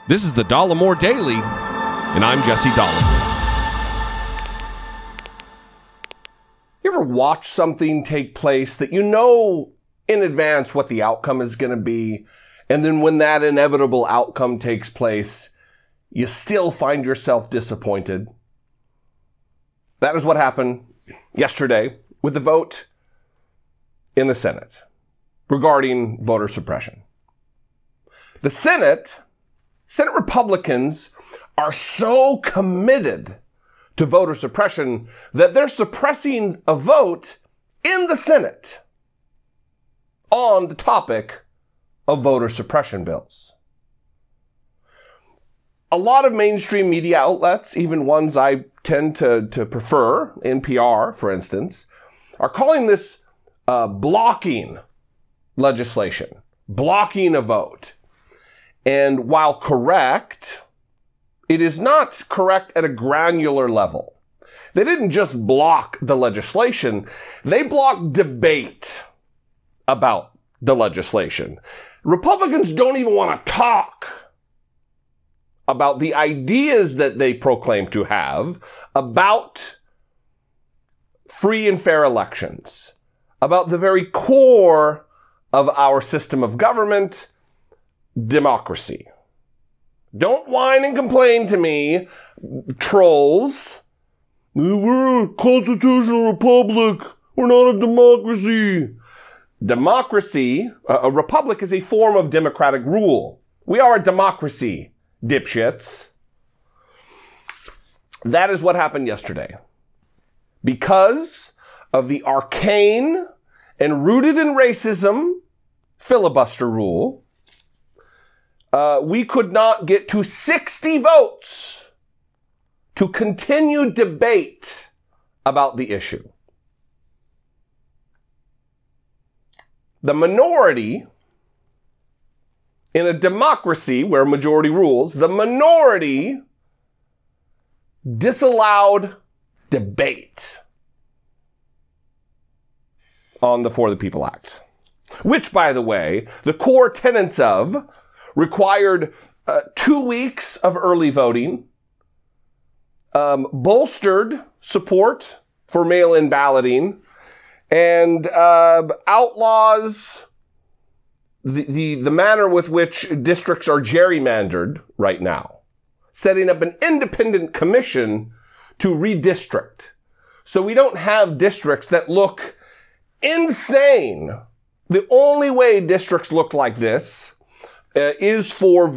This is the Dollemore Daily, and I'm Jesse Dollemore. You ever watch something take place that you know in advance what the outcome is going to be, and then when that inevitable outcome takes place, you still find yourself disappointed? That is what happened yesterday with the vote in the Senate regarding voter suppression. The Senate Republicans are so committed to voter suppression that they're suppressing a vote in the Senate on the topic of voter suppression bills. A lot of mainstream media outlets, even ones I tend to prefer, NPR, for instance, are calling this blocking legislation, blocking a vote. And while correct, it is not correct at a granular level. They didn't just block the legislation, they blocked debate about the legislation. Republicans don't even want to talk about the ideas that they proclaim to have about free and fair elections, about the very core of our system of government, democracy. Don't whine and complain to me, trolls. We're a constitutional republic. We're not a democracy. Democracy, a republic is a form of democratic rule. We are a democracy, dipshits. That is what happened yesterday. Because of the arcane and rooted in racism filibuster rule, we could not get to 60 votes to continue debate about the issue. The minority, in a democracy where majority rules, the minority disallowed debate on the For the People Act, which, by the way, the core tenets of required 2 weeks of early voting, bolstered support for mail-in balloting, and outlaws the manner with which districts are gerrymandered right now, setting up an independent commission to redistrict. So we don't have districts that look insane. The only way districts look like this is for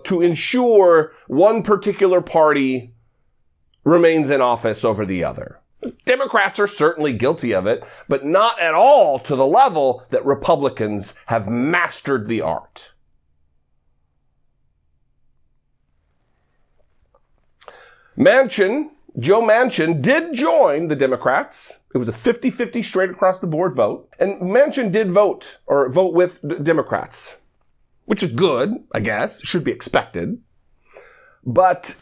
to ensure one particular party remains in office over the other. Democrats are certainly guilty of it, but not at all to the level that Republicans have mastered the art. Joe Manchin did join the Democrats. It was a 50-50 straight across the board vote. And Manchin did vote with Democrats, which is good, I guess. Should be expected. But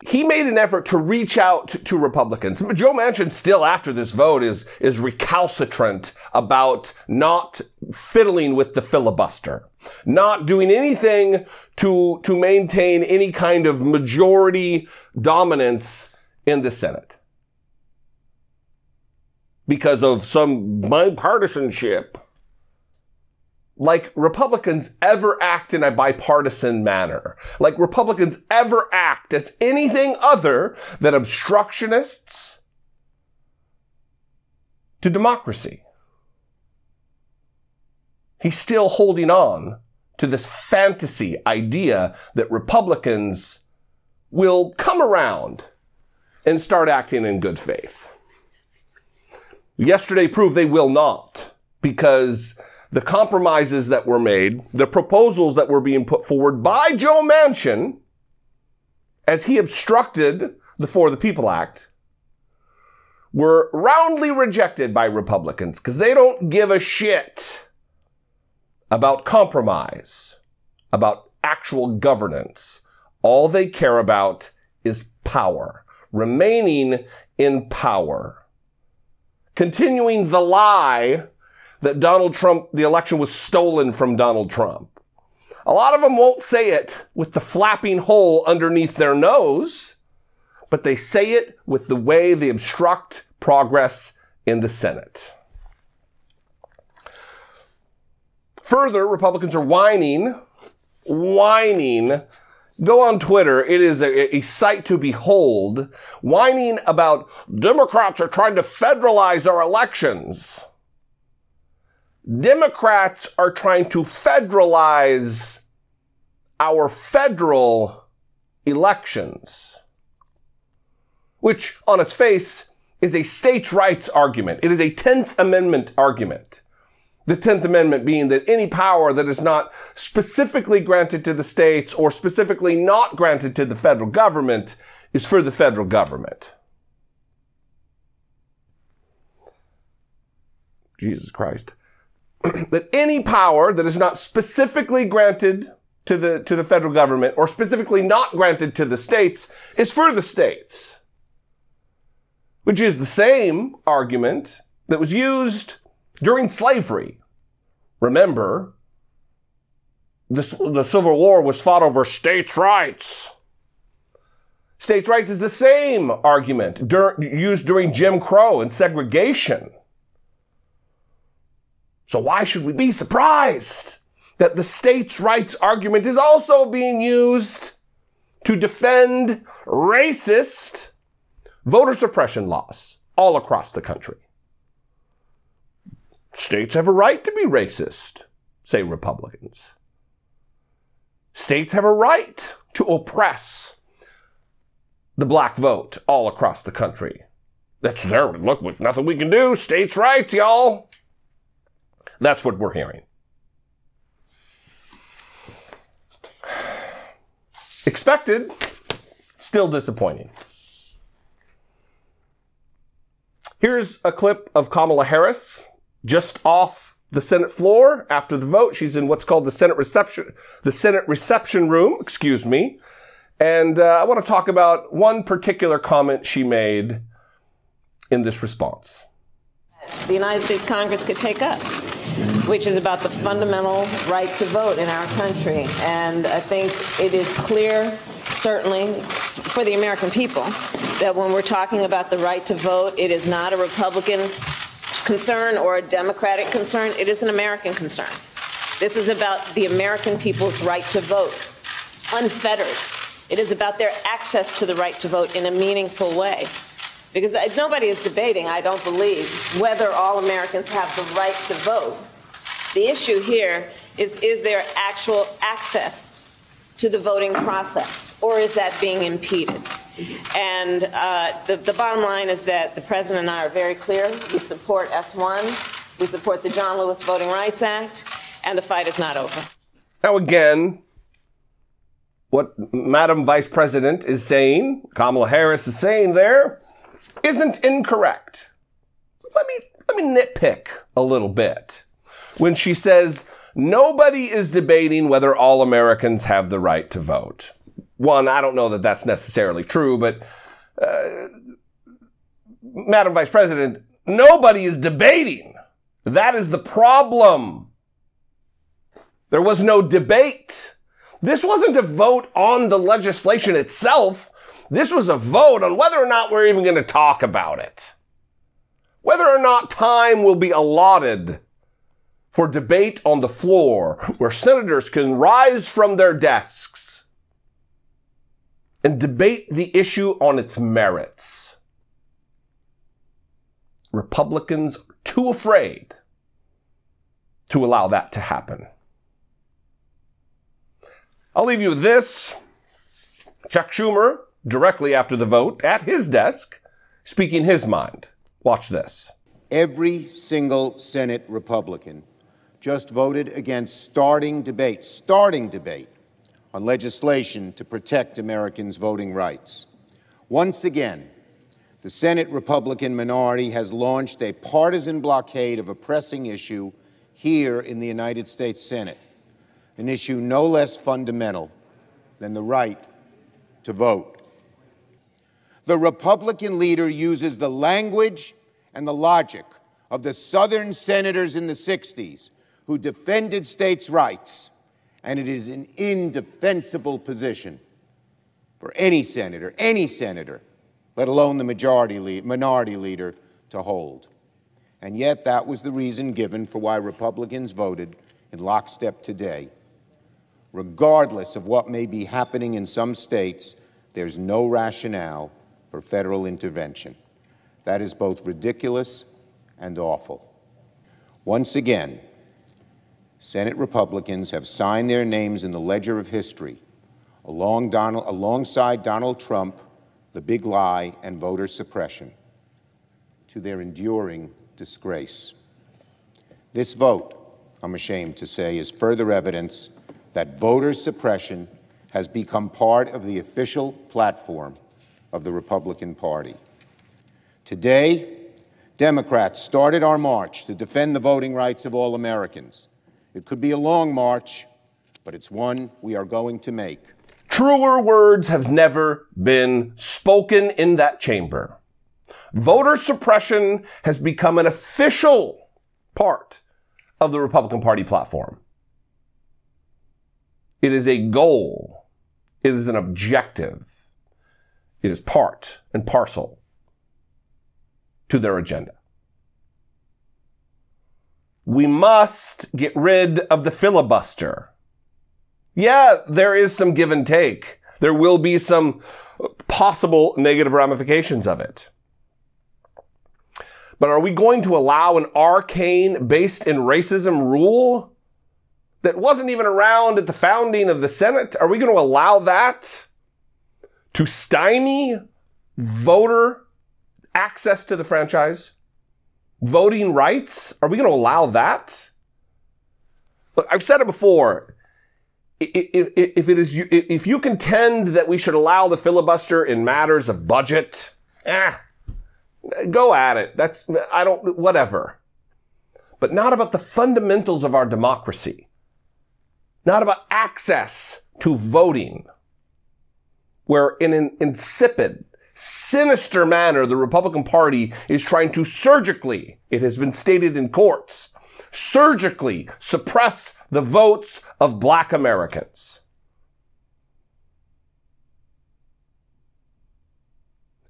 he made an effort to reach out to Republicans. Joe Manchin, still after this vote, is recalcitrant about not fiddling with the filibuster, not doing anything to maintain any kind of majority dominance in the Senate because of some bipartisanship. Like Republicans ever act in a bipartisan manner. Like Republicans ever act as anything other than obstructionists to democracy. He's still holding on to this fantasy idea that Republicans will come around and start acting in good faith. Yesterday proved they will not, because the compromises that were made, the proposals that were being put forward by Joe Manchin as he obstructed the For the People Act were roundly rejected by Republicans because they don't give a shit about compromise, about actual governance. All they care about is power, remaining in power, continuing the lie that Donald Trump, the election was stolen from Donald Trump. A lot of them won't say it with the flapping hole underneath their nose, but they say it with the way they obstruct progress in the Senate. Further, Republicans are whining. Go on Twitter. It is a sight to behold. Whining about Democrats are trying to federalize our elections. Democrats are trying to federalize our federal elections, which on its face is a states' rights argument. It is a 10th Amendment argument. The 10th Amendment being that any power that is not specifically granted to the states or specifically not granted to the federal government is for the federal government. Jesus Christ. That any power that is not specifically granted to the federal government or specifically not granted to the states is for the states. Which is the same argument that was used during slavery. Remember, the Civil War was fought over states' rights. States' rights is the same argument used during Jim Crow and segregation. So why should we be surprised that the states' rights argument is also being used to defend racist voter suppression laws all across the country? States have a right to be racist, say Republicans. States have a right to oppress the black vote all across the country. That's their, look, with nothing we can do, states' rights, y'all. That's what we're hearing. Expected, still disappointing. Here's a clip of Kamala Harris just off the Senate floor after the vote. She's in what's called the Senate reception room, And I want to talk about one particular comment she made in this response. The United States Congress could take up, which is about the fundamental right to vote in our country. And I think it is clear, certainly for the American people, that when we're talking about the right to vote, it is not a Republican concern or a Democratic concern. It is an American concern. This is about the American people's right to vote, unfettered. It is about their access to the right to vote in a meaningful way. Because nobody is debating, I don't believe, whether all Americans have the right to vote. The issue here is there actual access to the voting process, or is that being impeded? And the bottom line is that the President and I are very clear. We support S1. We support the John Lewis Voting Rights Act, and the fight is not over. Now, again, what Madam Vice President is saying, Kamala Harris is saying there, isn't incorrect. Let me nitpick a little bit. When she says, nobody is debating whether all Americans have the right to vote. One, I don't know that that's necessarily true, but Madam Vice President, nobody is debating. That is the problem. There was no debate. This wasn't a vote on the legislation itself. This was a vote on whether or not we're even going to talk about it. Whether or not time will be allotted for debate on the floor where senators can rise from their desks and debate the issue on its merits. Republicans are too afraid to allow that to happen. I'll leave you with this. Chuck Schumer, directly after the vote, at his desk, speaking his mind. Watch this. Every single Senate Republican just voted against starting debate on legislation to protect Americans' voting rights. Once again, the Senate Republican minority has launched a partisan blockade of a pressing issue here in the United States Senate, an issue no less fundamental than the right to vote. The Republican leader uses the language and the logic of the Southern senators in the 60s who defended states' rights And it is an indefensible position for any senator, let alone the minority leader, to hold. And yet that was the reason given for why Republicans voted in lockstep today. Regardless of what may be happening in some states, there's no rationale for federal intervention. That is both ridiculous and awful. Once again, Senate Republicans have signed their names in the ledger of history alongside Donald Trump, the big lie, and voter suppression, to their enduring disgrace. This vote, I'm ashamed to say, is further evidence that voter suppression has become part of the official platform of the Republican Party. Today, Democrats started our march to defend the voting rights of all Americans. It could be a long march, but it's one we are going to make. Truer words have never been spoken in that chamber. Voter suppression has become an official part of the Republican Party platform. It is a goal. It is an objective. It is part and parcel to their agenda. We must get rid of the filibuster. Yeah, there is some give and take. There will be some possible negative ramifications of it. But are we going to allow an arcane, based in racism rule that wasn't even around at the founding of the Senate? Are we going to allow that to stymie voter access to the franchise? Voting rights? Are we going to allow that? Look, I've said it before. If you contend that we should allow the filibuster in matters of budget, go at it. Whatever. But not about the fundamentals of our democracy. Not about access to voting, where in an insipid, sinister manner, the Republican Party is trying to surgically, it has been stated in courts, surgically suppress the votes of Black Americans.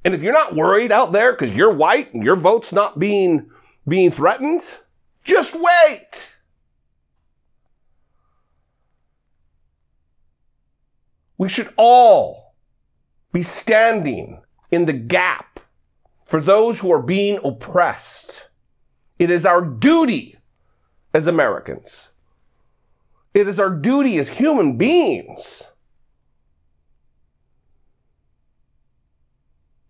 And if you're not worried out there because you're white and your vote's not being threatened, just wait. We should all be standing in the gap for those who are being oppressed. It is our duty as Americans. It is our duty as human beings.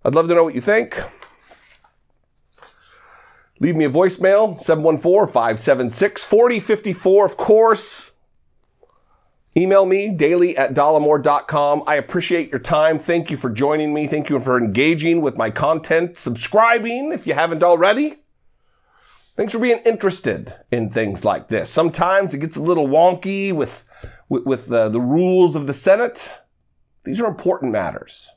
I'd love to know what you think. Leave me a voicemail, 714-576-4054. Of course, email me, daily@dollemore.com. I appreciate your time. Thank you for joining me. Thank you for engaging with my content, subscribing if you haven't already. Thanks for being interested in things like this. Sometimes it gets a little wonky with the rules of the Senate. These are important matters.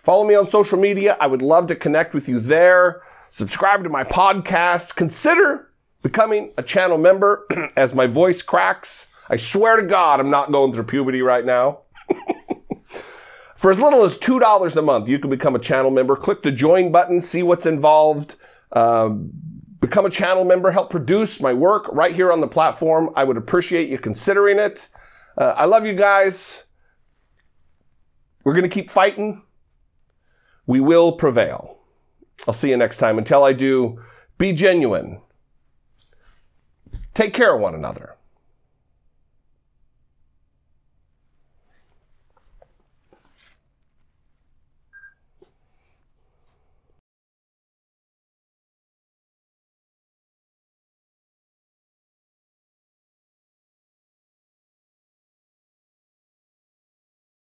Follow me on social media. I would love to connect with you there. Subscribe to my podcast. Consider becoming a channel member as my voice cracks. I swear to God, I'm not going through puberty right now. For as little as $2 a month, you can become a channel member. Click the join button, see what's involved. Become a channel member, help produce my work right here on the platform. I would appreciate you considering it. I love you guys. We're going to keep fighting. We will prevail. I'll see you next time. Until I do, be genuine. Take care of one another.